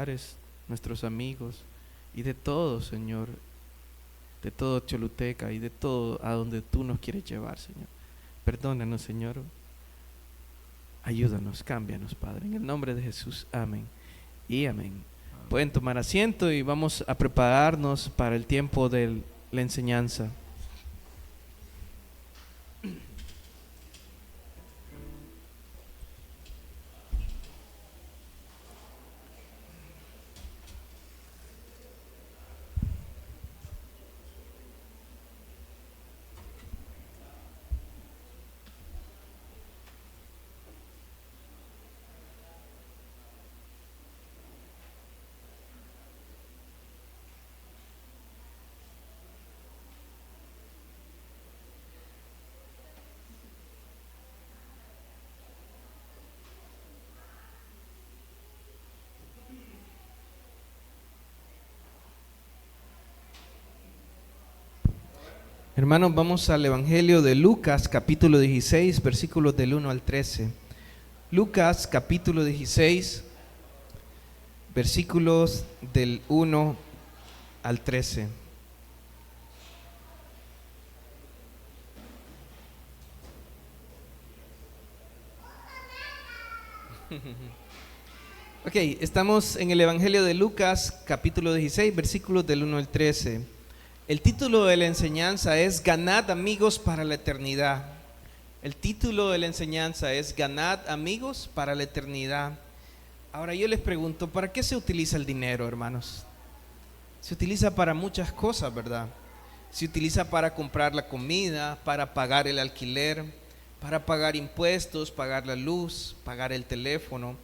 familiares, nuestros amigos y de todo, Señor, de todo Choluteca y de todo a donde tú nos quieres llevar, Señor. Perdónanos, Señor. Ayúdanos, cámbianos, Padre. En el nombre de Jesús, amén y amén. Pueden tomar asiento y vamos a prepararnos para el tiempo de la enseñanza. Hermanos, vamos al Evangelio de Lucas, capítulo 16, versículos del 1 al 13. Lucas, capítulo 16, versículos del 1 al 13. Ok, estamos en el Evangelio de Lucas, capítulo 16, versículos del 1 al 13. El título de la enseñanza es Ganad amigos para la eternidad. El título de la enseñanza es Ganad amigos para la eternidad. Ahora yo les pregunto, ¿para qué se utiliza el dinero, hermanos? Se utiliza para muchas cosas, ¿verdad? Se utiliza para comprar la comida, para pagar el alquiler, para pagar impuestos, pagar la luz, pagar el teléfono,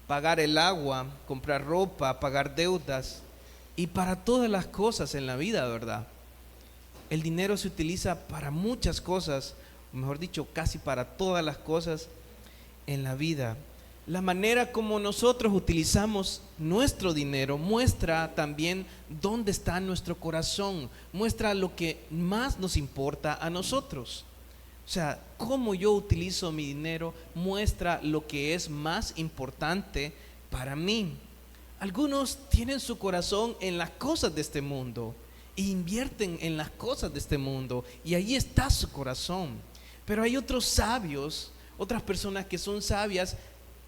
pagar el agua, comprar ropa, pagar deudas. Y para todas las cosas en la vida, ¿verdad? El dinero se utiliza para muchas cosas, o mejor dicho, casi para todas las cosas en la vida. La manera como nosotros utilizamos nuestro dinero muestra también dónde está nuestro corazón, muestra lo que más nos importa a nosotros. O sea, cómo yo utilizo mi dinero muestra lo que es más importante para mí. Algunos tienen su corazón en las cosas de este mundo e invierten en las cosas de este mundo y ahí está su corazón. Pero hay otros sabios, otras personas que son sabias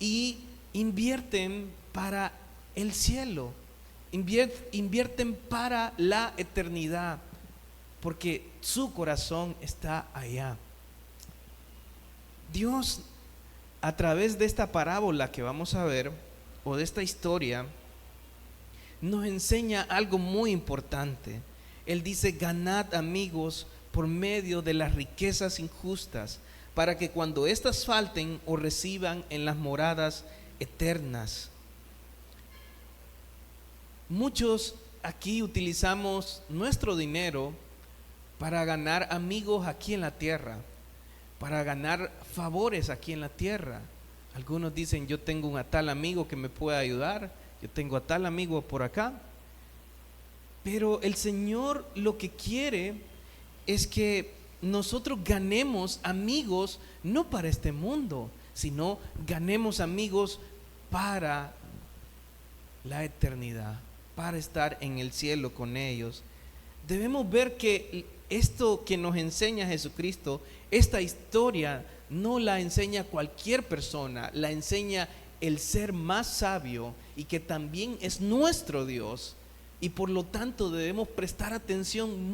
y invierten para el cielo, invierten para la eternidad, porque su corazón está allá. Dios, a través de esta parábola que vamos a ver, o de esta historia, nos enseña algo muy importante. Él dice: ganad amigos por medio de las riquezas injustas, para que cuando éstas falten os reciban en las moradas eternas. Muchos aquí utilizamos nuestro dinero para ganar amigos aquí en la tierra, para ganar favores aquí en la tierra. Algunos dicen: yo tengo a tal amigo que me puede ayudar, yo tengo a tal amigo por acá. Pero el Señor lo que quiere es que nosotros ganemos amigos no para este mundo, sino ganemos amigos para la eternidad, para estar en el cielo con ellos. Debemos ver que esto que nos enseña Jesucristo, esta historia no la enseña cualquier persona, la enseña el ser más sabio y que también es nuestro Dios. Y por lo tanto debemos prestar atención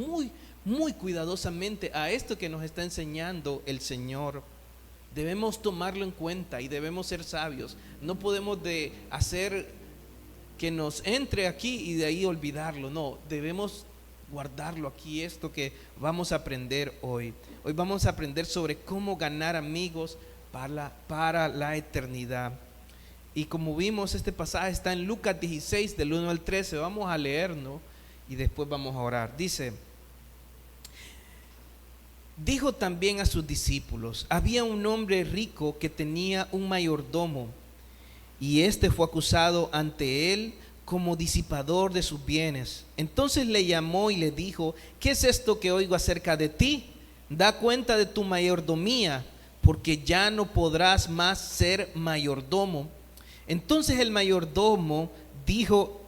muy cuidadosamente a esto que nos está enseñando el Señor. Debemos tomarlo en cuenta y debemos ser sabios. No podemos de hacer que nos entre aquí y de ahí olvidarlo. No, debemos guardarlo aquí, esto que vamos a aprender hoy. Hoy vamos a aprender sobre cómo ganar amigos para la eternidad. Y como vimos, este pasaje está en Lucas 16 del 1 al 13. Vamos a leerlo y después vamos a orar. Dice: dijo también a sus discípulos: había un hombre rico que tenía un mayordomo, y éste fue acusado ante él como disipador de sus bienes. Entonces le llamó y le dijo: ¿qué es esto que oigo acerca de ti? Da cuenta de tu mayordomía, porque ya no podrás más ser mayordomo. Entonces el mayordomo dijo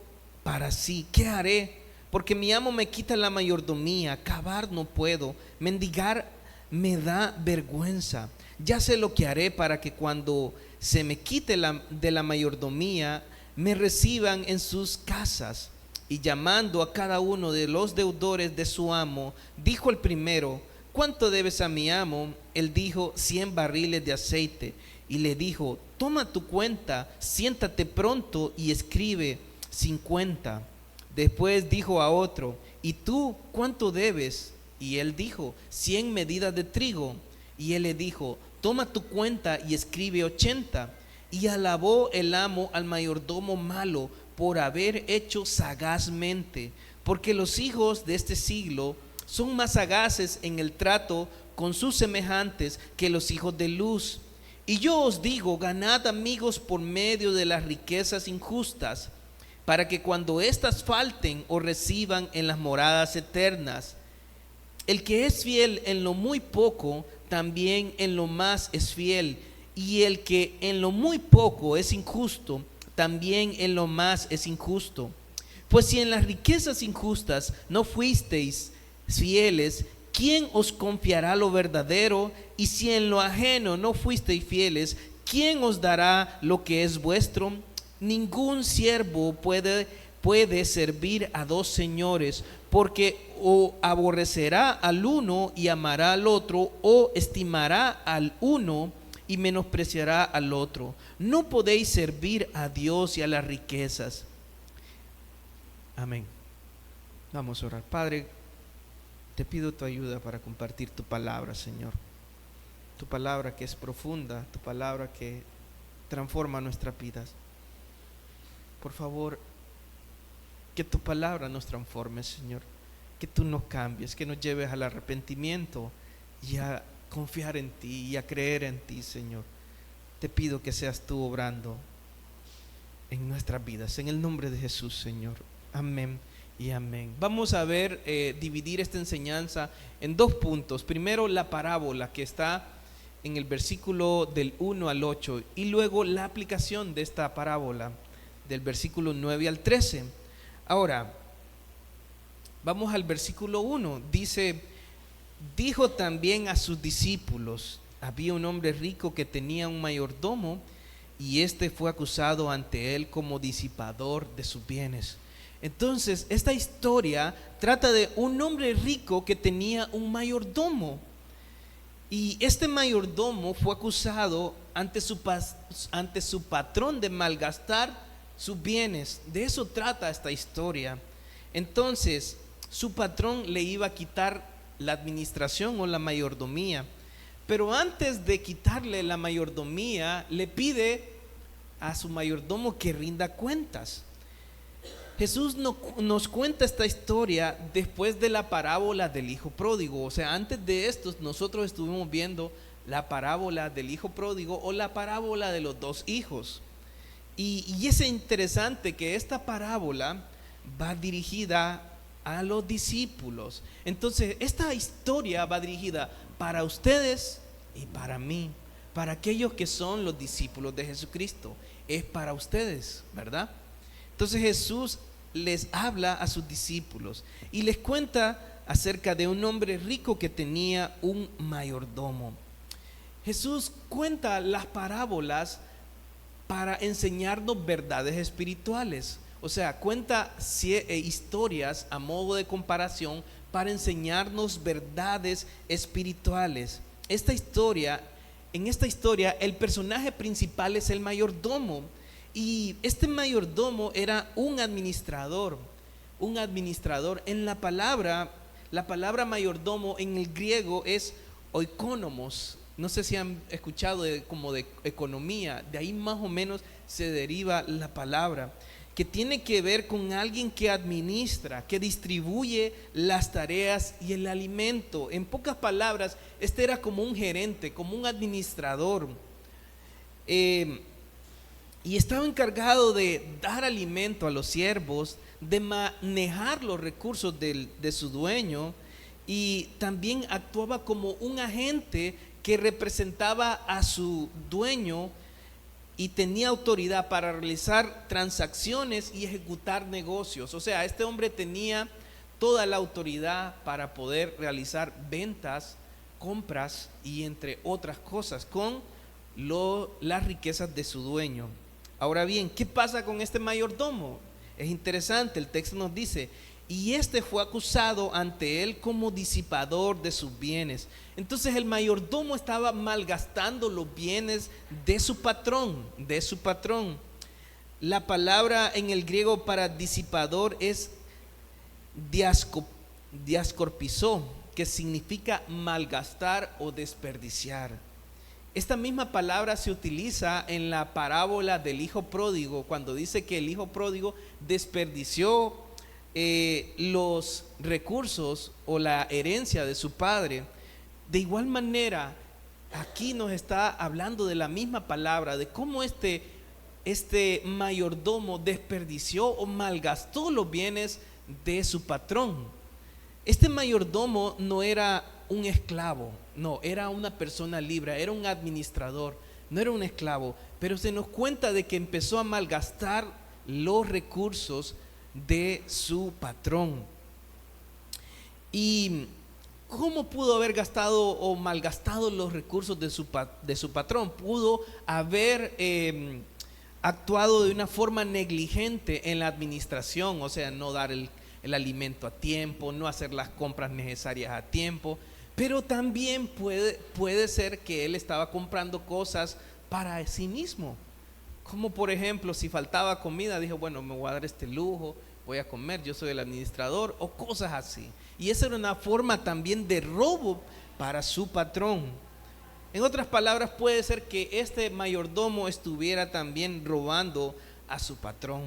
para sí: ¿qué haré? Porque mi amo me quita la mayordomía, cavar no puedo, mendigar me da vergüenza. Ya sé lo que haré para que cuando se me quite de la mayordomía, me reciban en sus casas. Y llamando a cada uno de los deudores de su amo, dijo el primero: ¿cuánto debes a mi amo? Él dijo: 100 barriles de aceite. Y le dijo: toma tu cuenta, siéntate pronto y escribe 50. Después dijo a otro: ¿y tú cuánto debes? Y él dijo: 100 medidas de trigo. Y él le dijo: toma tu cuenta y escribe 80. Y alabó el amo al mayordomo malo por haber hecho sagazmente, porque los hijos de este siglo son más sagaces en el trato con sus semejantes que los hijos de luz. Y yo os digo: ganad amigos por medio de las riquezas injustas, para que cuando éstas falten os reciban en las moradas eternas. El que es fiel en lo muy poco, también en lo más es fiel. Y el que en lo muy poco es injusto, también en lo más es injusto. Pues si en las riquezas injustas no fuisteis fieles, ¿quién os confiará lo verdadero? Y si en lo ajeno no fuisteis fieles, ¿quién os dará lo que es vuestro? Ningún siervo puede servir a dos señores, porque o aborrecerá al uno y amará al otro, o estimará al uno y menospreciará al otro. No podéis servir a Dios y a las riquezas. Amén. Vamos a orar. Padre, te pido tu ayuda para compartir tu palabra, Señor. Tu palabra que es profunda, tu palabra que transforma nuestras vidas. Por favor, que tu palabra nos transforme, Señor. Que tú nos cambies, que nos lleves al arrepentimiento y a confiar en ti y a creer en ti, Señor. Te pido que seas tú obrando en nuestras vidas, en el nombre de Jesús, Señor. Amén y amén. Vamos a ver, dividir esta enseñanza en dos puntos. Primero, la parábola que está en el versículo del 1 al 8, y luego la aplicación de esta parábola del versículo 9 al 13. Ahora, vamos al versículo 1. Dice: dijo también a sus discípulos: había un hombre rico que tenía un mayordomo, y éste fue acusado ante él como disipador de sus bienes. Entonces, esta historia trata de un hombre rico que tenía un mayordomo, y este mayordomo fue acusado ante su patrón de malgastar sus bienes. De eso trata esta historia. Entonces, su patrón le iba a quitar la administración o la mayordomía, pero antes de quitarle la mayordomía, le pide a su mayordomo que rinda cuentas. Jesús nos cuenta esta historia después de la parábola del hijo pródigo. O sea, antes de esto nosotros estuvimos viendo la parábola del hijo pródigo o la parábola de los dos hijos. Y es interesante que esta parábola va dirigida a los discípulos. Entonces, esta historia va dirigida para ustedes y para mí, para aquellos que son los discípulos de Jesucristo. Es para ustedes, ¿verdad? Entonces Jesús les habla a sus discípulos y les cuenta acerca de un hombre rico que tenía un mayordomo. Jesús cuenta las parábolas para enseñarnos verdades espirituales. O sea, cuenta historias a modo de comparación para enseñarnos verdades espirituales. En esta historia, el personaje principal es el mayordomo. Y este mayordomo era un administrador. En la palabra mayordomo en el griego es oikonomos. No sé si han escuchado como de economía. De ahí más o menos se deriva la palabra, que tiene que ver con alguien que administra, que distribuye las tareas y el alimento. En pocas palabras, este era como un gerente, como un administrador. Y estaba encargado de dar alimento a los siervos, de manejar los recursos de su dueño, y también actuaba como un agente que representaba a su dueño y tenía autoridad para realizar transacciones y ejecutar negocios. O sea, este hombre tenía toda la autoridad para poder realizar ventas, compras y entre otras cosas con las riquezas de su dueño. Ahora bien, ¿qué pasa con este mayordomo? Es interesante, el texto nos dice: y este fue acusado ante él como disipador de sus bienes. Entonces el mayordomo estaba malgastando los bienes de su patrón, La palabra en el griego para disipador es diascorpizó, que significa malgastar o desperdiciar. Esta misma palabra se utiliza en la parábola del hijo pródigo, cuando dice que el hijo pródigo desperdició los recursos o la herencia de su padre. De igual manera, aquí nos está hablando de la misma palabra, de cómo este mayordomo desperdició o malgastó los bienes de su patrón. Este mayordomo no era un esclavo, no, era una persona libre, era un administrador, no era un esclavo, pero se nos cuenta de que empezó a malgastar los recursos de su patrón. ¿Y cómo pudo haber gastado o malgastado los recursos de su patrón? Pudo haber actuado de una forma negligente en la administración, o sea, no dar el alimento a tiempo, no hacer las compras necesarias a tiempo. Pero también puede ser que él estaba comprando cosas para sí mismo. Como por ejemplo, si faltaba comida, dijo: bueno, me voy a dar este lujo, voy a comer, yo soy el administrador, o cosas así. Y esa era una forma también de robo para su patrón. En otras palabras, puede ser que este mayordomo estuviera también robando a su patrón.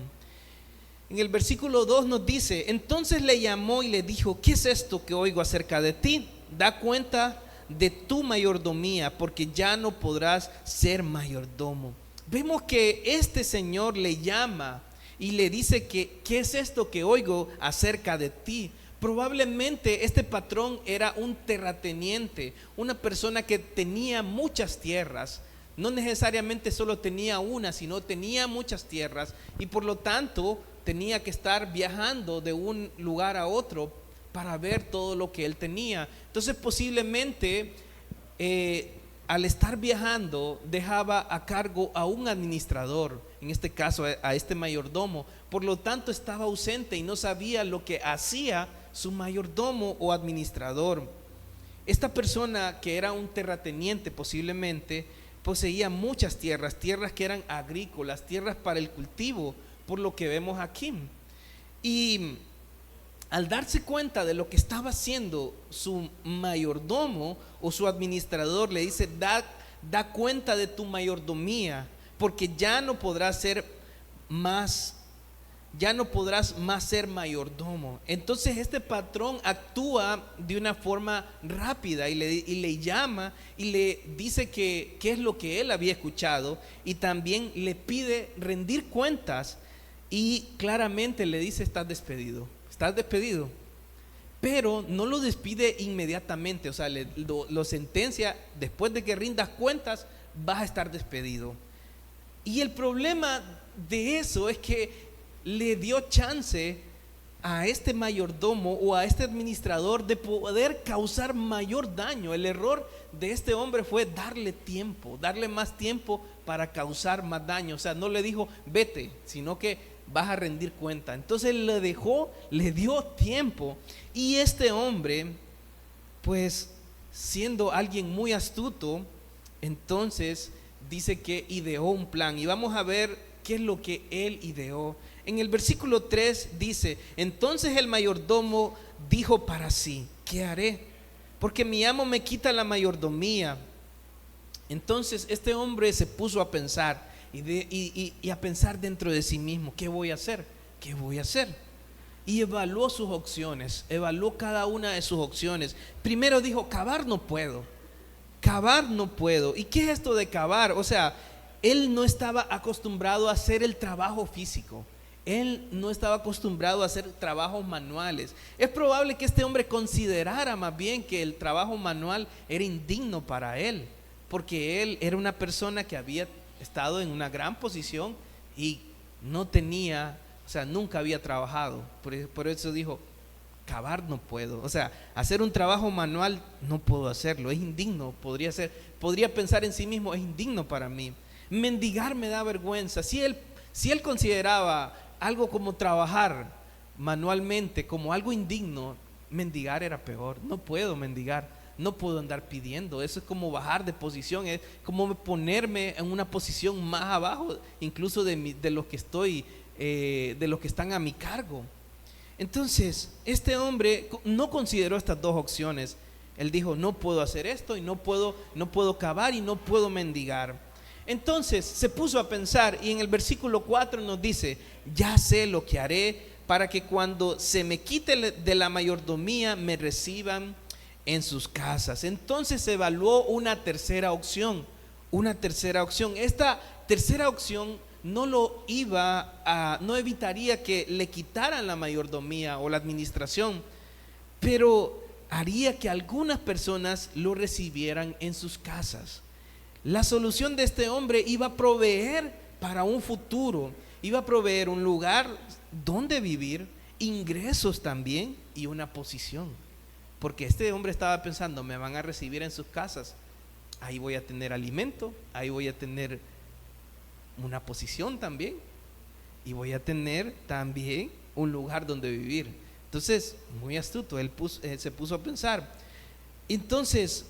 En el versículo 2 nos dice: entonces le llamó y le dijo: ¿qué es esto que oigo acerca de ti? Da cuenta de tu mayordomía, porque ya no podrás ser mayordomo. Vemos que este señor le llama y le dice que ¿qué es esto que oigo acerca de ti? Probablemente este patrón era un terrateniente, una persona que tenía muchas tierras. No necesariamente solo tenía una, sino tenía muchas tierras, y por lo tanto tenía que estar viajando de un lugar a otro para ver todo lo que él tenía. Entonces posiblemente al estar viajando dejaba a cargo a un administrador, en este caso a este mayordomo. Por lo tanto estaba ausente y no sabía lo que hacía su mayordomo o administrador. Esta persona, que era un terrateniente, posiblemente poseía muchas tierras que eran agrícolas, tierras para el cultivo, por lo que vemos aquí. Y al darse cuenta de lo que estaba haciendo su mayordomo o su administrador, le dice: da cuenta de tu mayordomía, porque ya no podrás más ser mayordomo. Entonces este patrón actúa de una forma rápida y le llama y le dice que qué es lo que él había escuchado, y también le pide rendir cuentas, y claramente le dice: estás despedido. Pero no lo despide inmediatamente, o sea, lo sentencia: después de que rindas cuentas vas a estar despedido. Y el problema de eso es que le dio chance a este mayordomo o a este administrador de poder causar mayor daño. El error de este hombre fue darle más tiempo para causar más daño. O sea, no le dijo: vete, sino que vas a rendir cuenta. Entonces le dio tiempo, y este hombre, pues siendo alguien muy astuto, entonces dice que ideó un plan, y vamos a ver qué es lo que él ideó. En el versículo 3 dice: entonces el mayordomo dijo para sí: ¿qué haré? Porque mi amo me quita la mayordomía. Entonces este hombre se puso a pensar y a pensar dentro de sí mismo: ¿qué voy a hacer? Y evaluó sus opciones, evaluó cada una de sus opciones. Primero dijo: cavar no puedo. ¿Y qué es esto de cavar? O sea, él no estaba acostumbrado a hacer el trabajo físico. Él no estaba acostumbrado a hacer trabajos manuales. Es probable que este hombre considerara más bien que el trabajo manual era indigno para él, porque él era una persona que había estado en una gran posición y no tenía, o sea, nunca había trabajado. Por eso dijo, cavar no puedo, o sea, hacer un trabajo manual no puedo hacerlo, es indigno, podría pensar en sí mismo, es indigno para mí. Mendigar me da vergüenza. Si él consideraba algo como trabajar manualmente como algo indigno, mendigar era peor. No puedo mendigar, no puedo andar pidiendo, eso es como bajar de posición, es como ponerme en una posición más abajo, incluso de los que de los que están a mi cargo. Entonces, este hombre no consideró estas dos opciones. Él dijo, no puedo hacer esto y no puedo cavar y no puedo mendigar. Entonces se puso a pensar y en el versículo 4 nos dice, ya sé lo que haré para que cuando se me quite de la mayordomía me reciban en sus casas. Entonces evaluó una tercera opción. Esta tercera opción no evitaría que le quitaran la mayordomía o la administración, pero haría que algunas personas lo recibieran en sus casas. La solución de este hombre iba a proveer para un futuro, iba a proveer un lugar donde vivir, ingresos también y una posición. Porque este hombre estaba pensando, me van a recibir en sus casas, ahí voy a tener alimento, ahí voy a tener una posición también y voy a tener también un lugar donde vivir. Entonces, muy astuto, él se puso a pensar. Entonces,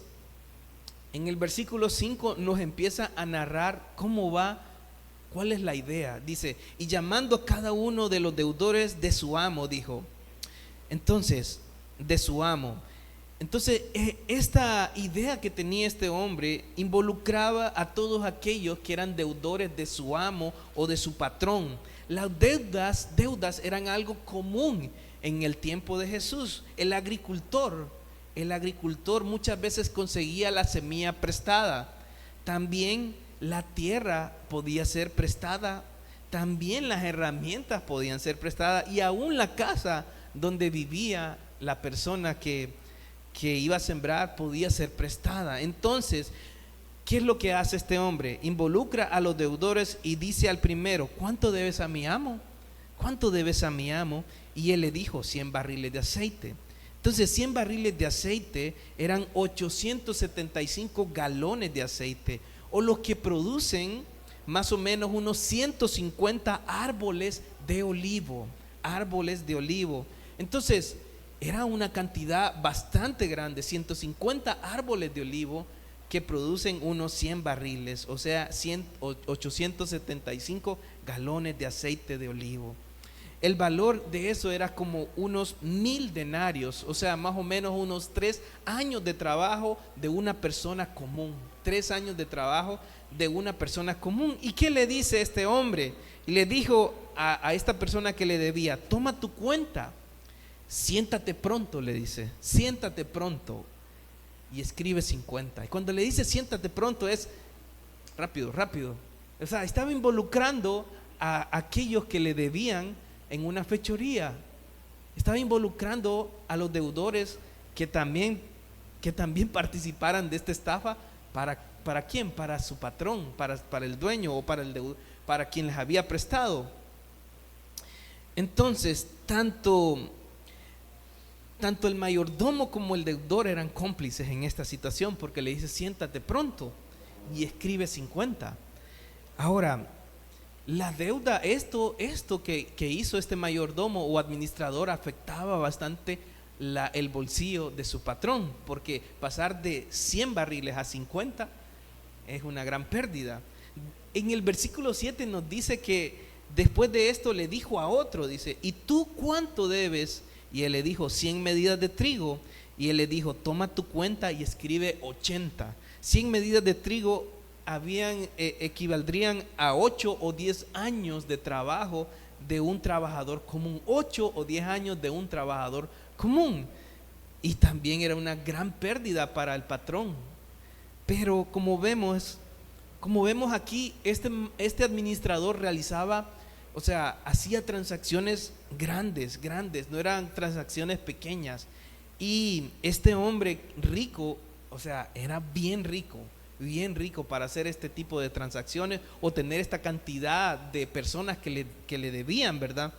en el versículo 5 nos empieza a narrar cómo va, cuál es la idea. Dice, y llamando a cada uno de los deudores de su amo, dijo, entonces, de su amo. Entonces, esta idea que tenía este hombre involucraba a todos aquellos que eran deudores de su amo o de su patrón. Las deudas eran algo común en el tiempo de Jesús. El agricultor muchas veces conseguía la semilla prestada. También la tierra podía ser prestada. También las herramientas podían ser prestadas. Y aún la casa donde vivía la persona que iba a sembrar podía ser prestada. Entonces, ¿qué es lo que hace este hombre? Involucra a los deudores y dice al primero, ¿cuánto debes a mi amo? ¿Cuánto debes a mi amo? Y él le dijo, 100 barriles de aceite. Entonces 100 barriles de aceite eran 875 galones de aceite, o lo que producen más o menos unos 150 árboles de olivo. Entonces era una cantidad bastante grande, 150 árboles de olivo que producen unos 100 barriles, o sea, 875 galones de aceite de olivo. El valor de eso era como unos 1000 denarios, o sea, más o menos unos 3 años de trabajo de una persona común. 3 años de trabajo de una persona común. ¿Y qué le dice este hombre? Y le dijo a esta persona que le debía, toma tu cuenta, siéntate pronto, le dice, siéntate pronto y escribe 50. Y cuando le dice siéntate pronto es rápido. O sea, estaba involucrando a aquellos que le debían en una fechoría. Estaba involucrando a los deudores que también participaran de esta estafa. ¿Para quién? Para su patrón, para el dueño o para quien les había prestado. Entonces, tanto el mayordomo como el deudor eran cómplices en esta situación, porque le dice siéntate pronto y escribe 50. Ahora, la deuda, esto que hizo este mayordomo o administrador afectaba bastante el bolsillo de su patrón, porque pasar de 100 barriles a 50 es una gran pérdida. En el versículo 7 nos dice que después de esto le dijo a otro, dice, ¿y tú cuánto debes? Y él le dijo 100 medidas de trigo. Y él le dijo, toma tu cuenta y escribe 80. 100 medidas de trigo equivaldrían a 8 o 10 años de trabajo de un trabajador común. 8 o 10 años de un trabajador común. Y también era una gran pérdida para el patrón. Pero como vemos aquí, este administrador realizaba, o sea, hacía transacciones grandes, no eran transacciones pequeñas. Y este hombre rico, o sea, era bien rico, bien rico para hacer este tipo de transacciones o tener esta cantidad de personas que le debían, ¿verdad?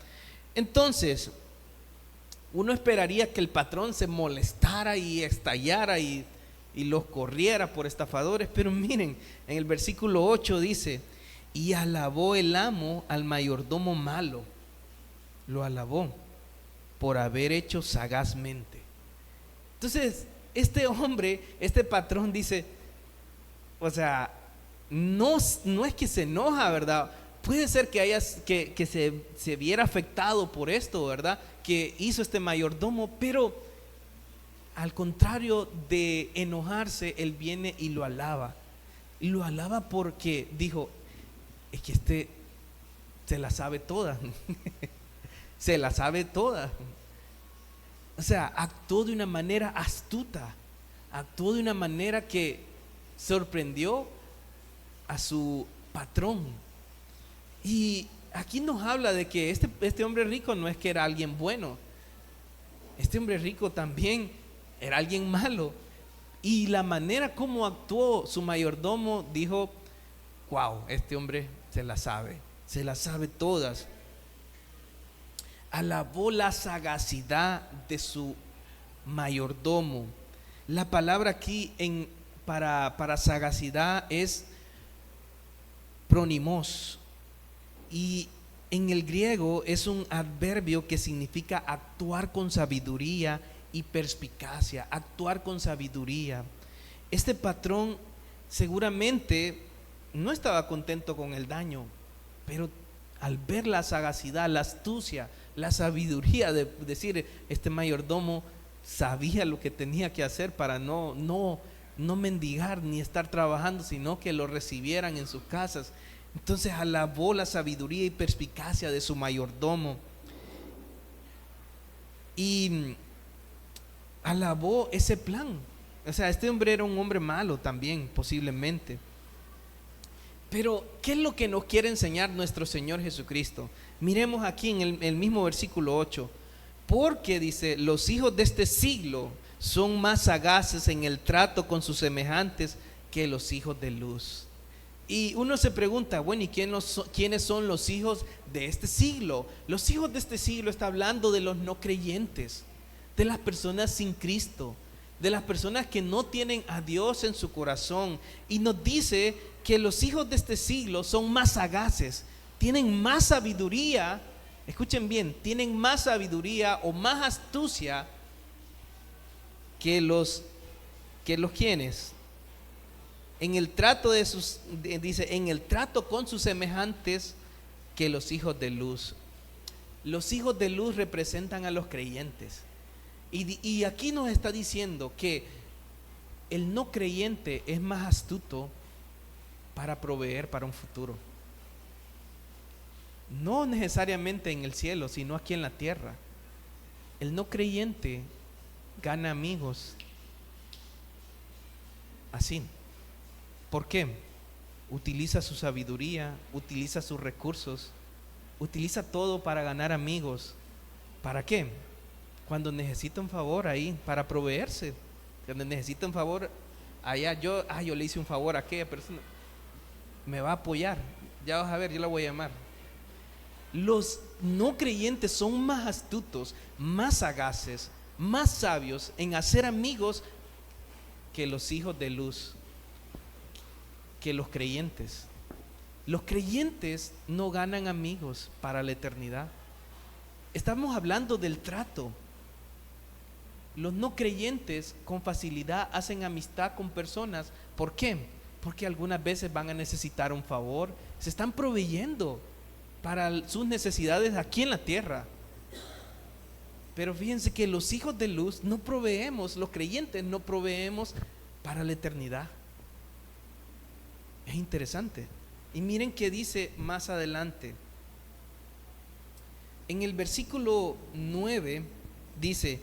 Entonces, uno esperaría que el patrón se molestara y estallara y los corriera por estafadores, pero miren, en el versículo 8 dice: y alabó el amo al mayordomo malo, lo alabó por haber hecho sagazmente. Entonces, este hombre, este patrón dice, o sea, no es que se enoja, ¿verdad? Puede ser que se viera afectado por esto, ¿verdad? Que hizo este mayordomo, pero al contrario de enojarse, él viene y lo alaba. Y lo alaba porque dijo: es que este se la sabe toda. Se la sabe toda. O sea, actuó de una manera astuta, actuó de una manera que sorprendió a su patrón. Y aquí nos habla de que este hombre rico no es que era alguien bueno. Este hombre rico también era alguien malo. Y la manera como actuó su mayordomo, dijo: wow, este hombre se las sabe todas. Alabó la sagacidad de su mayordomo. La palabra aquí para sagacidad es pronimos, y en el griego es un adverbio que significa actuar con sabiduría y perspicacia, actuar con sabiduría. Este patrón seguramente no estaba contento con el daño, pero al ver la sagacidad, la astucia, la sabiduría de decir, este mayordomo sabía lo que tenía que hacer para no mendigar ni estar trabajando, sino que lo recibieran en sus casas. Entonces alabó la sabiduría y perspicacia de su mayordomo y alabó ese plan. O sea, este hombre era un hombre malo también, posiblemente. Pero, ¿qué es lo que nos quiere enseñar nuestro Señor Jesucristo? Miremos aquí en el mismo versículo 8. Porque dice: los hijos de este siglo son más sagaces en el trato con sus semejantes que los hijos de luz. Y uno se pregunta, bueno, ¿y quiénes son los hijos de este siglo? Los hijos de este siglo está hablando de los no creyentes, de las personas sin Cristo, de las personas que no tienen a Dios en su corazón. Y nos dice que los hijos de este siglo son más sagaces, tienen más sabiduría. Escuchen bien, tienen más sabiduría o más astucia que los quienes en el trato dice, en el trato con sus semejantes, que los hijos de luz. Los hijos de luz representan a los creyentes. Y aquí nos está diciendo que el no creyente es más astuto para proveer para un futuro. No necesariamente en el cielo, sino aquí en la tierra. El no creyente gana amigos así. ¿Por qué? Utiliza su sabiduría, utiliza sus recursos, utiliza todo para ganar amigos. ¿Para qué? Cuando necesita un favor ahí, para proveerse. Cuando necesita un favor, allá yo le hice un favor a aquella persona, me va a apoyar. Ya vas a ver, yo la voy a llamar. Los no creyentes son más astutos, más sagaces, más sabios en hacer amigos que los hijos de luz, que los creyentes. Los creyentes no ganan amigos para la eternidad. Estamos hablando del trato. Los no creyentes con facilidad hacen amistad con personas. ¿Por qué? Porque algunas veces van a necesitar un favor. Se están proveyendo para sus necesidades aquí en la tierra. Pero fíjense que los hijos de luz no proveemos, los creyentes no proveemos para la eternidad. Es interesante. Y miren qué dice más adelante. En el versículo 9 dice: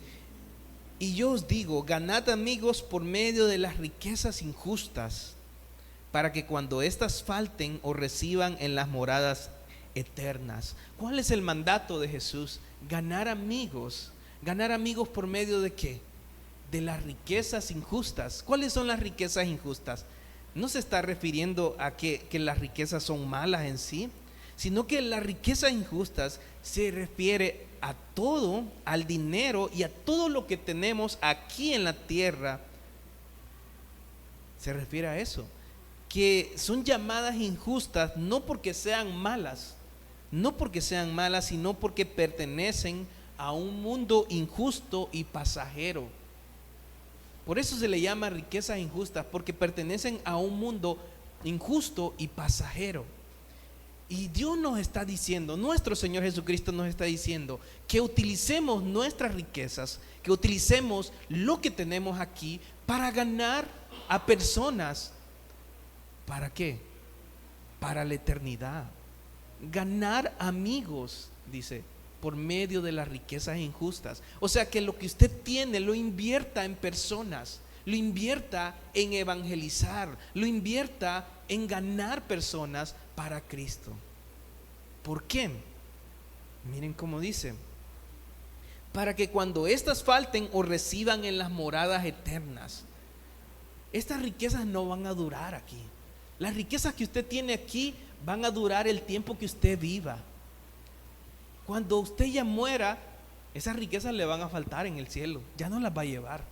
y yo os digo, ganad amigos por medio de las riquezas injustas, para que cuando éstas falten os reciban en las moradas eternas. ¿Cuál es el mandato de Jesús? Ganar amigos. ¿Ganar amigos por medio de qué? De las riquezas injustas. ¿Cuáles son las riquezas injustas? no se está refiriendo a que las riquezas son malas en sí, sino que las riquezas injustas se refiere a todo, al dinero y a todo lo que tenemos aquí en la tierra. Se refiere a eso, que son llamadas injustas no porque sean malas, sino porque pertenecen a un mundo injusto y pasajero. Por eso se le llama riquezas injustas, porque pertenecen a un mundo injusto y pasajero. Y Dios nos está diciendo, nuestro Señor Jesucristo nos está diciendo que utilicemos nuestras riquezas, que utilicemos lo que tenemos aquí para ganar a personas. ¿Para qué? Para la eternidad. Ganar amigos, dice, por medio de las riquezas injustas. O sea, que lo que usted tiene lo invierta en personas, lo invierta en evangelizar, lo invierta en ganar personas para Cristo. ¿Por qué? Miren cómo dice: para que cuando éstas falten o reciban en las moradas eternas. Estas riquezas no van a durar aquí. Las riquezas que usted tiene aquí van a durar el tiempo que usted viva. Cuando usted ya muera, esas riquezas le van a faltar en el cielo, ya no las va a llevar.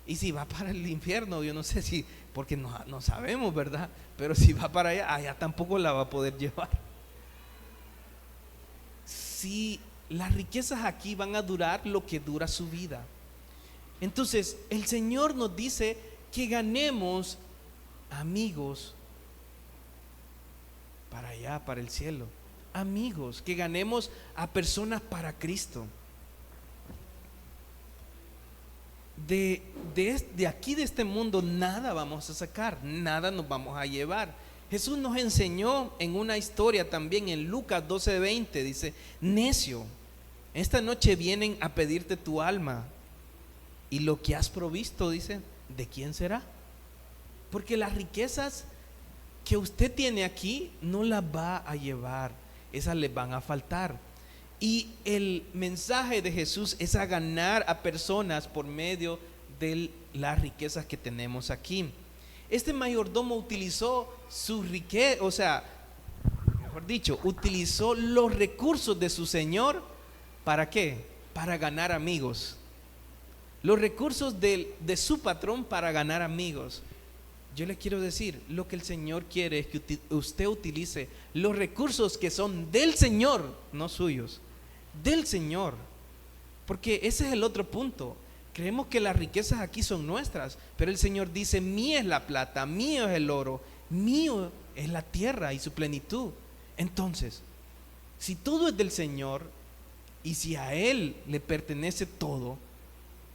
Y si va para el infierno, yo no sé si, porque no sabemos, ¿verdad? Pero si va para allá tampoco la va a poder llevar. Si las riquezas aquí van a durar lo que dura su vida. Entonces el Señor nos dice que ganemos amigos para allá, para el cielo. Amigos, que ganemos a personas para Cristo. De aquí, de este mundo, nada vamos a sacar, nada nos vamos a llevar. Jesús nos enseñó en una historia también en Lucas 12:20, dice: necio, esta noche vienen a pedirte tu alma, y lo que has provisto, dice, ¿de quién será? Porque las riquezas que usted tiene aquí no las va a llevar, esas le van a faltar. Y el mensaje de Jesús es a ganar a personas por medio de las riquezas que tenemos aquí. Este mayordomo utilizó su riqueza, o sea, mejor dicho, utilizó los recursos de su señor. ¿Para qué? Para ganar amigos. Los recursos de su patrón para ganar amigos. Yo le quiero decir, lo que el Señor quiere es que usted utilice los recursos que son del Señor, no suyos, del Señor. Porque ese es el otro punto. Creemos que las riquezas aquí son nuestras, pero el Señor dice: mía es la plata, mío es el oro, mío es la tierra y su plenitud. Entonces, si todo es del Señor y si a Él le pertenece todo,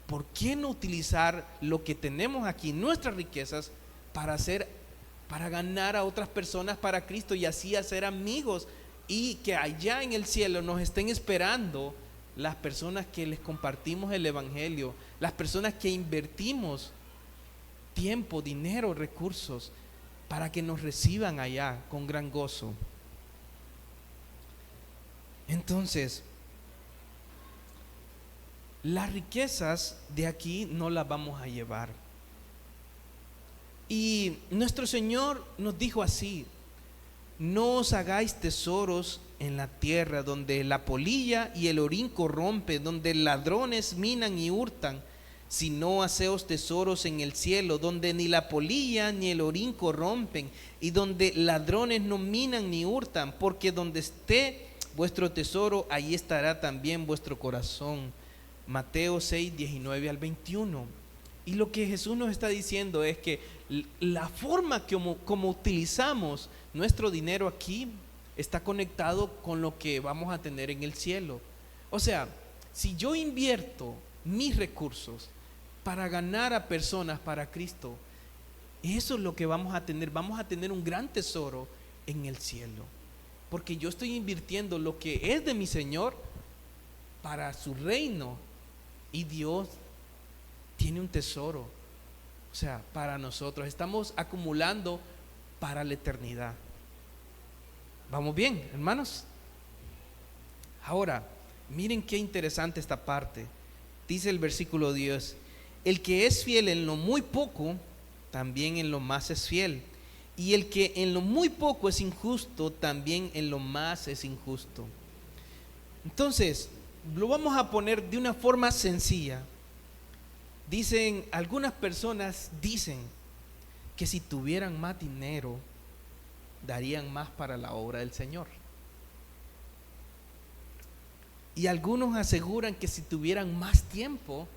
¿por qué no utilizar lo que tenemos aquí, nuestras riquezas, para ganar a otras personas para Cristo y así hacer amigos, y que allá en el cielo nos estén esperando las personas que les compartimos el evangelio, las personas que invertimos tiempo, dinero, recursos para que nos reciban allá con gran gozo? Entonces, las riquezas de aquí no las vamos a llevar. Y nuestro Señor nos dijo así: no os hagáis tesoros en la tierra, donde la polilla y el orín corrompen, donde ladrones minan y hurtan, sino haceos tesoros en el cielo, donde ni la polilla ni el orín corrompen, y donde ladrones no minan ni hurtan, porque donde esté vuestro tesoro, ahí estará también vuestro corazón. Mateo 6, 19 al 21. Y lo que Jesús nos está diciendo es que la forma como utilizamos nuestro dinero aquí está conectado con lo que vamos a tener en el cielo. O sea, si yo invierto mis recursos para ganar a personas para Cristo, eso es lo que vamos a tener un gran tesoro en el cielo, porque yo estoy invirtiendo lo que es de mi Señor para su reino, y Dios tiene un tesoro, o sea, para nosotros. Estamos acumulando para la eternidad. ¿Vamos bien, hermanos? Ahora, miren qué interesante esta parte. Dice el versículo 10: el que es fiel en lo muy poco, también en lo más es fiel. Y el que en lo muy poco es injusto, también en lo más es injusto. Entonces, lo vamos a poner de una forma sencilla. Algunas personas dicen que si tuvieran más dinero, darían más para la obra del Señor. Y algunos aseguran que si tuvieran más tiempo,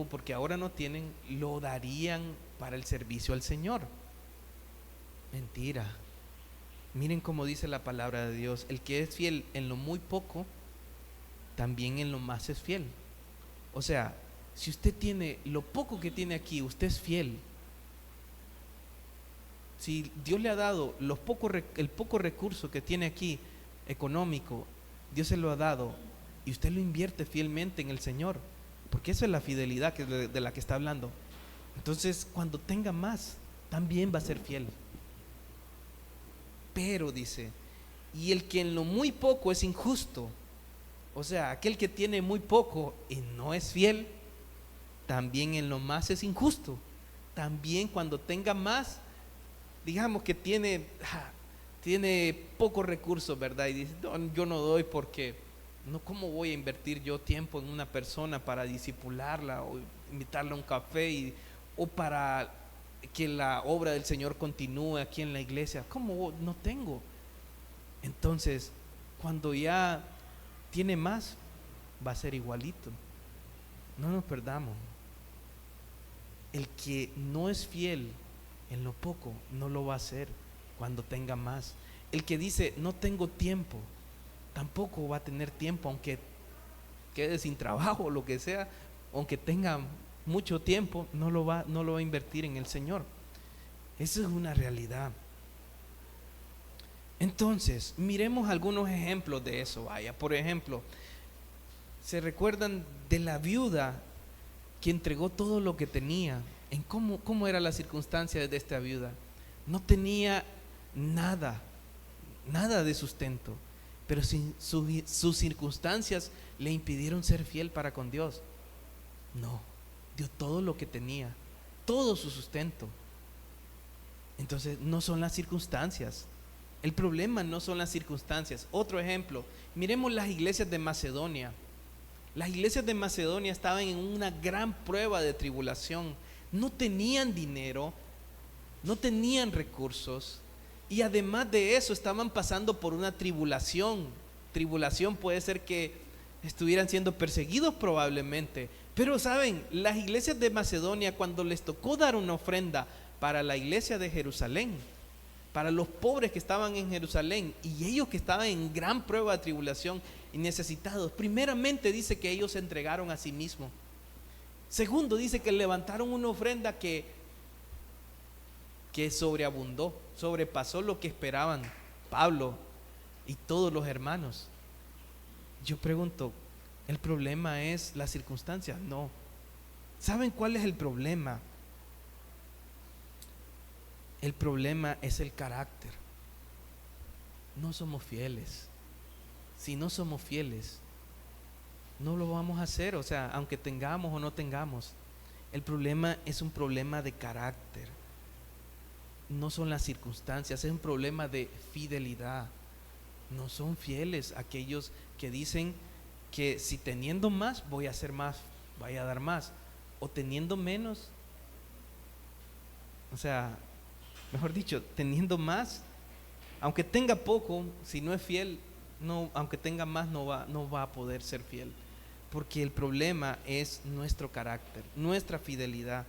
porque ahora no tienen, lo darían para el servicio al Señor. Mentira. Miren cómo dice la palabra de Dios: el que es fiel en lo muy poco, también en lo más es fiel. O sea, si usted tiene lo poco que tiene aquí, usted es fiel. Si Dios le ha dado el poco recurso que tiene aquí, económico, Dios se lo ha dado, y usted lo invierte fielmente en el Señor, porque eso es la fidelidad de la que está hablando. Entonces, cuando tenga más, también va a ser fiel. Pero dice, y el que en lo muy poco es injusto, o sea, aquel que tiene muy poco y no es fiel, también en lo más es injusto. También cuando tenga más, digamos que tiene pocos recursos, ¿verdad? Y dice, no, yo no doy porque, no, ¿cómo voy a invertir yo tiempo en una persona para disipularla o invitarla a un café o para que la obra del Señor continúe aquí en la iglesia? ¿Cómo? No tengo. Entonces, cuando ya tiene más, va a ser igualito. No nos perdamos. El que no es fiel en lo poco, no lo va a hacer cuando tenga más. El que dice, no tengo tiempo, tampoco va a tener tiempo, aunque quede sin trabajo o lo que sea, aunque tenga mucho tiempo, no lo va a invertir en el Señor. Eso es una realidad. Entonces, miremos algunos ejemplos de eso. Vaya, por ejemplo, ¿se recuerdan de la viuda que entregó todo lo que tenía? ¿En cómo era la circunstancia de esta viuda? No tenía nada de sustento, pero sus circunstancias le impidieron ser fiel para con Dios. No, dio todo lo que tenía, todo su sustento. Entonces, no son las circunstancias. El problema no son las circunstancias. Otro ejemplo, miremos las iglesias de Macedonia. Las iglesias de Macedonia estaban en una gran prueba de tribulación. No tenían dinero, no tenían recursos, y además de eso estaban pasando por una tribulación. Tribulación puede ser que estuvieran siendo perseguidos probablemente. Pero saben, las iglesias de Macedonia, cuando les tocó dar una ofrenda para la iglesia de Jerusalén, para los pobres que estaban en Jerusalén y ellos que estaban en gran prueba de tribulación y necesitados, primeramente dice que ellos se entregaron a sí mismos. Segundo, dice que levantaron una ofrenda que sobreabundó, sobrepasó lo que esperaban Pablo y todos los hermanos. Yo pregunto, ¿el problema es las circunstancias? No. ¿Saben cuál es el problema? El problema es el carácter. No somos fieles. Si no somos fieles, no lo vamos a hacer, o sea, aunque tengamos o no tengamos. El problema es un problema de carácter. No son las circunstancias, es un problema de fidelidad. No son fieles aquellos que dicen que si teniendo más voy a hacer más, voy a dar más, o teniendo menos, o sea, mejor dicho, teniendo más, aunque tenga poco, si no es fiel, no, aunque tenga más, no va a poder ser fiel, porque el problema es nuestro carácter, nuestra fidelidad.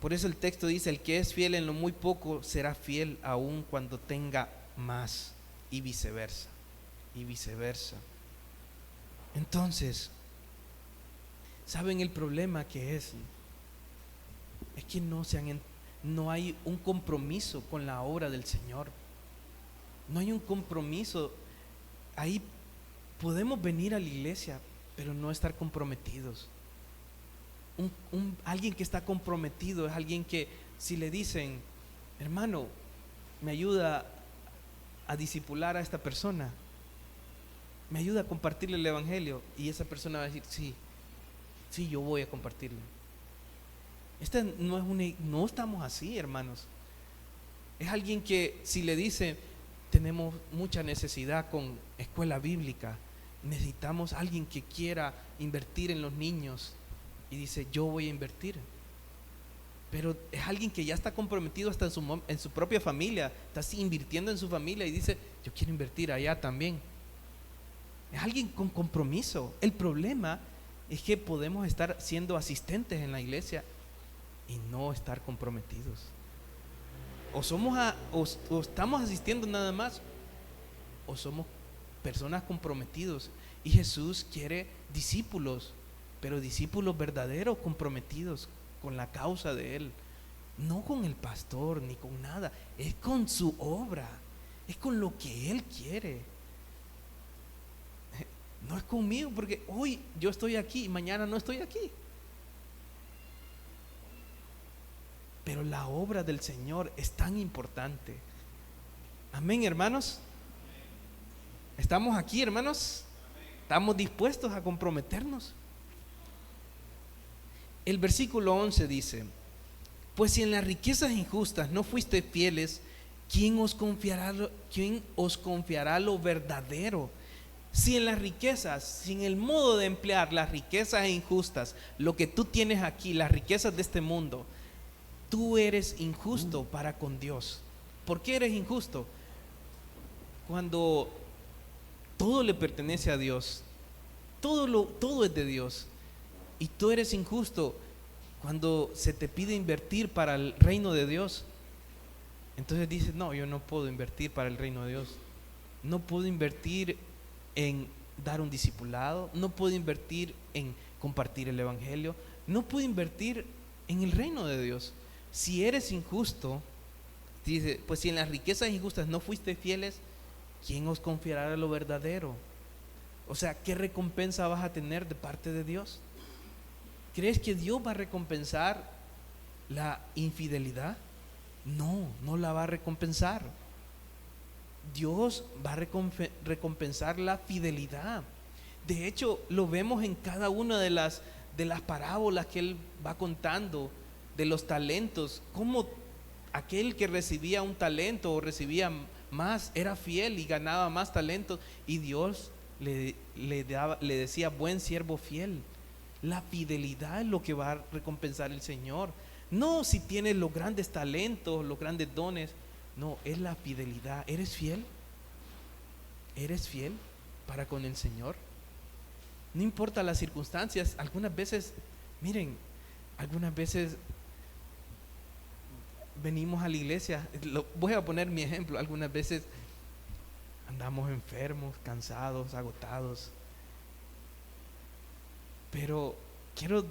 Por eso el texto dice, el que es fiel en lo muy poco será fiel aún cuando tenga más, y viceversa, y viceversa. Entonces, ¿saben el problema que es? Es que no hay un compromiso con la obra del Señor. No hay un compromiso. Ahí podemos venir a la iglesia, pero no estar comprometidos. Alguien que está comprometido es alguien que, si le dicen, hermano, me ayuda a discipular a esta persona, me ayuda a compartirle el evangelio, y esa persona va a decir, sí, yo voy a compartirle. No estamos así, hermanos. Es alguien que si le dice, tenemos mucha necesidad con escuela bíblica, necesitamos alguien que quiera invertir en los niños, y dice, yo voy a invertir. Pero es alguien que ya está comprometido hasta en su propia familia, está así invirtiendo en su familia y dice, yo quiero invertir allá también. Es alguien con compromiso. El problema es que podemos estar siendo asistentes en la iglesia y no estar comprometidos. O estamos asistiendo nada más, o somos personas comprometidos. Y Jesús quiere discípulos, pero discípulos verdaderos, comprometidos con la causa de Él, no con el pastor ni con nada, es con su obra, es con lo que Él quiere. No es conmigo, porque hoy yo estoy aquí y mañana no estoy aquí. Pero la obra del Señor es tan importante. Amén, hermanos. ¿Estamos aquí, hermanos? ¿Estamos dispuestos a comprometernos? El versículo 11 dice, pues si en las riquezas injustas no fuiste fieles, ¿quién os confiará lo verdadero? Si en las riquezas, si en el modo de emplear las riquezas injustas, lo que tú tienes aquí, las riquezas de este mundo, tú eres injusto para con Dios. ¿Por qué eres injusto? Cuando todo le pertenece a Dios, todo es de Dios, y tú eres injusto cuando se te pide invertir para el reino de Dios. Entonces dices, no, yo no puedo invertir para el reino de Dios, no puedo invertir en dar un discipulado, no puedo invertir en compartir el evangelio, no puedo invertir en el reino de Dios. Si eres injusto, dice, pues si en las riquezas injustas no fuiste fieles, ¿quién os confiará lo verdadero? O sea, ¿qué recompensa vas a tener de parte de Dios? ¿Crees que Dios va a recompensar la infidelidad? No, no la va a recompensar. Dios va a recompensar la fidelidad. De hecho, lo vemos en cada una de las parábolas que Él va contando de los talentos, como aquel que recibía un talento o recibía más, era fiel y ganaba más talentos, y Dios le decía, buen siervo fiel. La fidelidad es lo que va a recompensar el Señor. No si tienes los grandes talentos, los grandes dones. No, es la fidelidad. ¿Eres fiel? ¿Eres fiel para con el Señor? No importa las circunstancias. Algunas veces, miren, algunas veces venimos a la iglesia. Voy a poner mi ejemplo. Algunas veces andamos enfermos, cansados, agotados. Pero quiero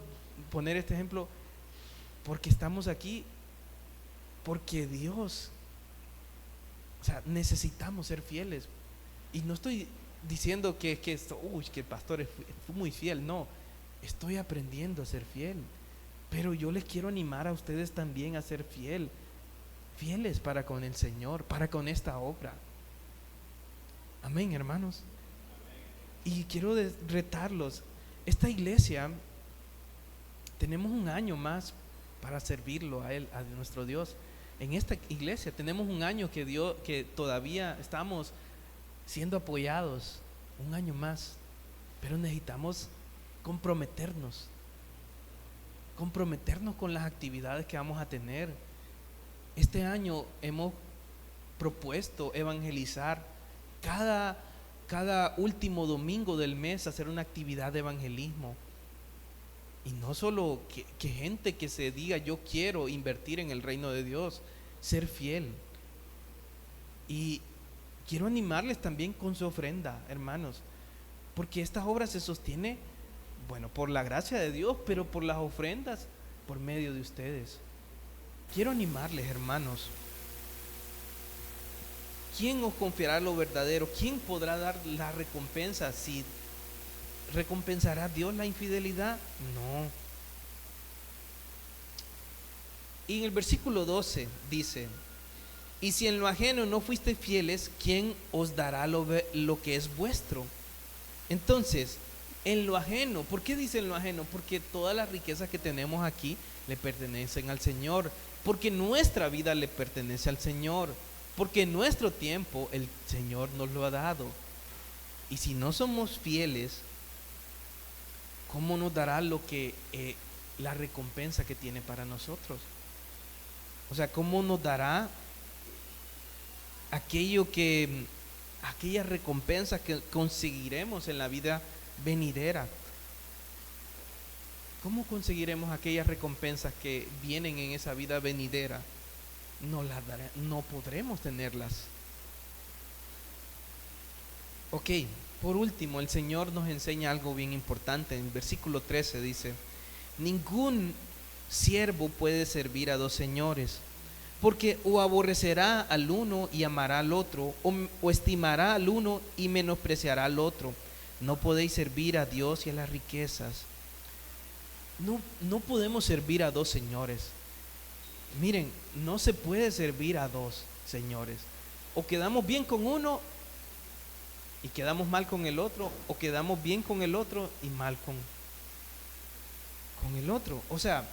poner este ejemplo porque estamos aquí, porque Dios, o sea, necesitamos ser fieles. Y no estoy diciendo que el pastor fue muy fiel, no, estoy aprendiendo a ser fiel. Pero yo les quiero animar a ustedes también a ser fieles para con el Señor, para con esta obra. Amén, hermanos. Y quiero retarlos. Esta iglesia, tenemos un año más para servirlo a Él, a nuestro Dios. En esta iglesia tenemos un año que todavía estamos siendo apoyados, un año más, pero necesitamos comprometernos con las actividades que vamos a tener. Este año hemos propuesto evangelizar cada último domingo del mes, hacer una actividad de evangelismo. Y no solo que gente que se diga, yo quiero invertir en el reino de Dios, ser fiel. Y quiero animarles también con su ofrenda, hermanos, porque esta obra se sostiene, bueno, por la gracia de Dios, pero por las ofrendas, por medio de ustedes. Quiero animarles, hermanos. ¿Quién os confiará lo verdadero? ¿Quién podrá dar la recompensa? Si ¿recompensará Dios la infidelidad? No. Y en el versículo 12 dice, y si en lo ajeno no fuiste fieles, ¿quién os dará lo que es vuestro? Entonces, en lo ajeno. ¿Por qué dice en lo ajeno? Porque todas las riquezas que tenemos aquí le pertenecen al Señor, porque nuestra vida le pertenece al Señor, porque nuestro tiempo el Señor nos lo ha dado. Y si no somos fieles, ¿cómo nos dará lo que la recompensa que tiene para nosotros? O sea, ¿cómo nos dará aquella recompensa que conseguiremos en la vida venidera? ¿Cómo conseguiremos aquellas recompensas que vienen en esa vida venidera? No podremos tenerlas. Ok, por último, el Señor nos enseña algo bien importante. En el versículo 13 dice: ningún siervo puede servir a dos señores, porque o aborrecerá al uno y amará al otro, o estimará al uno y menospreciará al otro. No podéis servir a Dios y a las riquezas. No podemos servir a dos señores. Miren, no se puede servir a dos señores. O quedamos bien con uno y quedamos mal con el otro, o quedamos bien con el otro y mal con el otro. O sea,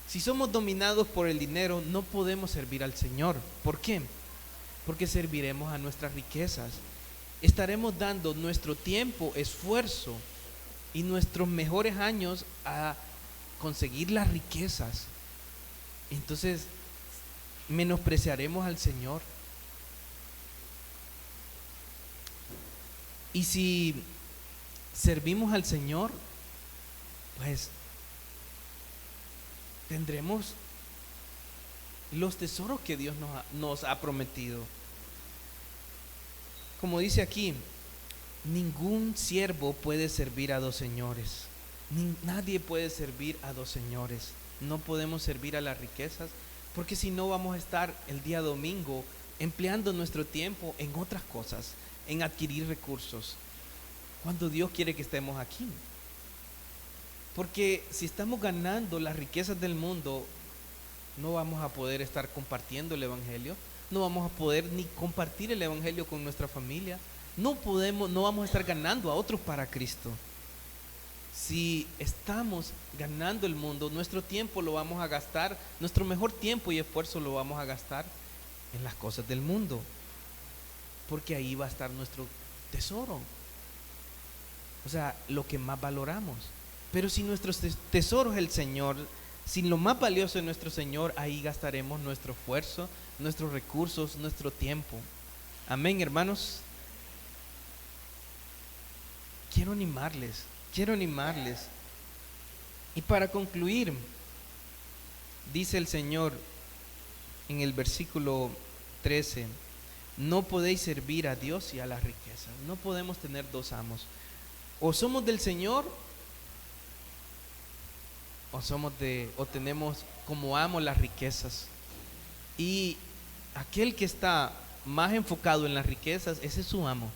si somos dominados por el dinero, no podemos servir al Señor. ¿Por qué? Porque serviremos a nuestras riquezas. Estaremos dando nuestro tiempo, esfuerzo y nuestros mejores años a conseguir las riquezas. Entonces, menospreciaremos al Señor. Y si servimos al Señor, pues tendremos los tesoros que Dios nos ha prometido. Como dice aquí, ningún siervo puede servir a dos señores. Nadie puede servir a dos señores. No podemos servir a las riquezas, porque si no vamos a estar el día domingo empleando nuestro tiempo en otras cosas, en adquirir recursos, cuando Dios quiere que estemos aquí. Porque si estamos ganando las riquezas del mundo, no vamos a poder estar compartiendo el Evangelio, no vamos a poder ni compartir el Evangelio con nuestra familia, no vamos a estar ganando a otros para Cristo. Si estamos ganando el mundo, nuestro tiempo lo vamos a gastar, nuestro mejor tiempo y esfuerzo lo vamos a gastar en las cosas del mundo, porque ahí va a estar nuestro tesoro, o sea, lo que más valoramos. Pero si nuestro tesoro es el Señor, si lo más valioso es nuestro Señor, ahí gastaremos nuestro esfuerzo, nuestros recursos, nuestro tiempo. Amén, hermanos. Quiero animarles. Y para concluir, dice el Señor en el versículo 13: no podéis servir a Dios y a las riquezas. No podemos tener dos amos. O somos del Señor, o tenemos como amo las riquezas. Y aquel que está más enfocado en las riquezas, ese es su amo.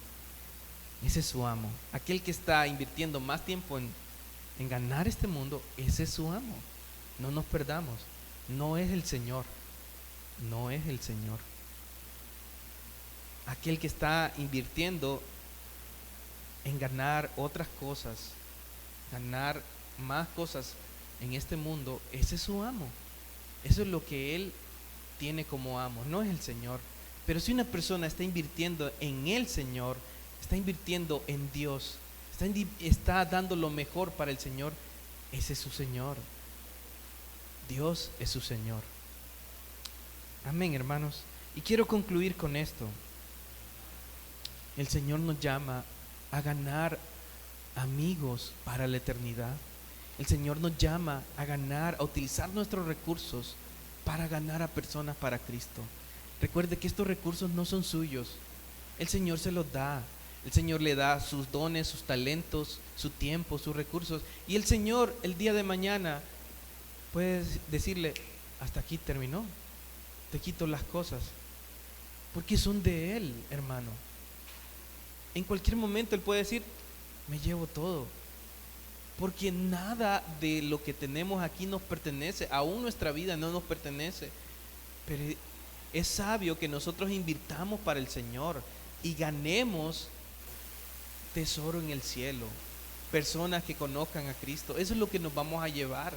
Ese es su amo. Aquel que está invirtiendo más tiempo en ganar este mundo, ese es su amo. No nos perdamos. No es el Señor. No es el Señor. Aquel que está invirtiendo en ganar otras cosas, ganar más cosas en este mundo, ese es su amo. Eso es lo que él tiene como amo, no es el Señor. Pero si una persona está invirtiendo en el Señor, está invirtiendo en Dios, está dando lo mejor para el Señor, ese es su Señor. Dios es su Señor. Amén, hermanos. Y quiero concluir con esto. El Señor nos llama a ganar amigos para la eternidad. El Señor nos llama a utilizar nuestros recursos para ganar a personas para Cristo. Recuerde que estos recursos no son suyos. El Señor se los da. El Señor le da sus dones, sus talentos, su tiempo, sus recursos. Y el Señor el día de mañana puede decirle: hasta aquí terminó. Te quito las cosas. Porque son de Él, hermano. En cualquier momento Él puede decir: me llevo todo. Porque nada de lo que tenemos aquí nos pertenece, aún nuestra vida no nos pertenece. Pero es sabio que nosotros invirtamos para el Señor y ganemos tesoro en el cielo. personas que conozcan a Cristo. Eso es lo que nos vamos a llevar.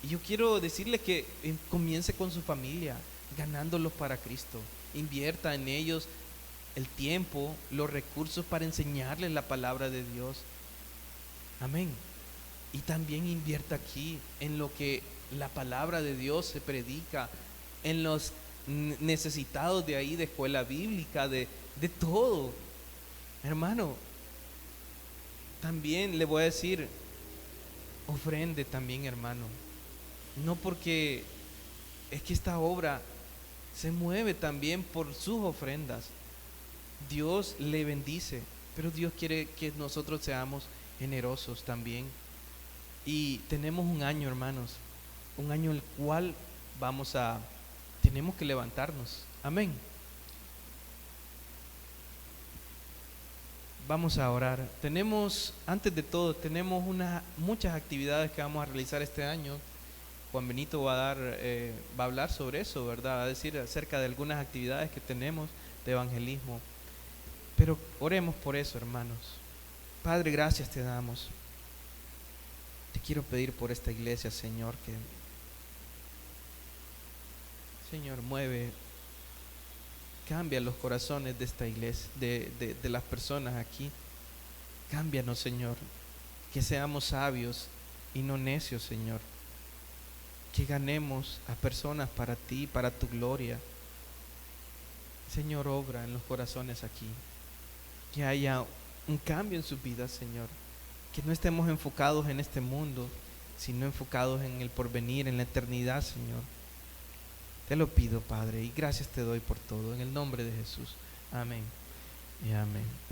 Y yo quiero decirles que comience con su familia, ganándolos para Cristo. Invierta en ellos el tiempo, los recursos para enseñarles la palabra de Dios. Amén. Y también invierta aquí en lo que la palabra de Dios se predica, en los necesitados de ahí, de escuela bíblica, de todo. Hermano, también le voy a decir, ofrende también, hermano. No, porque es que esta obra se mueve también por sus ofrendas. Dios le bendice, pero Dios quiere que nosotros seamos generosos también. Y tenemos un año, hermanos, un año el cual tenemos que levantarnos. Amén. Vamos a orar. Antes de todo, tenemos muchas actividades que vamos a realizar este año. Juan Benito va a hablar sobre eso, ¿verdad? Va a decir acerca de algunas actividades que tenemos de evangelismo. Pero oremos por eso, hermanos. Padre, gracias te damos. Te quiero pedir por esta iglesia, Señor, que Señor cambia los corazones de esta iglesia, de las personas aquí. Cámbianos, Señor, que seamos sabios y no necios, Señor. Que ganemos a personas para ti, para tu gloria. Señor, obra en los corazones aquí. Que haya un cambio en sus vidas, Señor. Que no estemos enfocados en este mundo, sino enfocados en el porvenir, en la eternidad, Señor. Te lo pido, Padre, y gracias te doy por todo. En el nombre de Jesús. Amén y amén.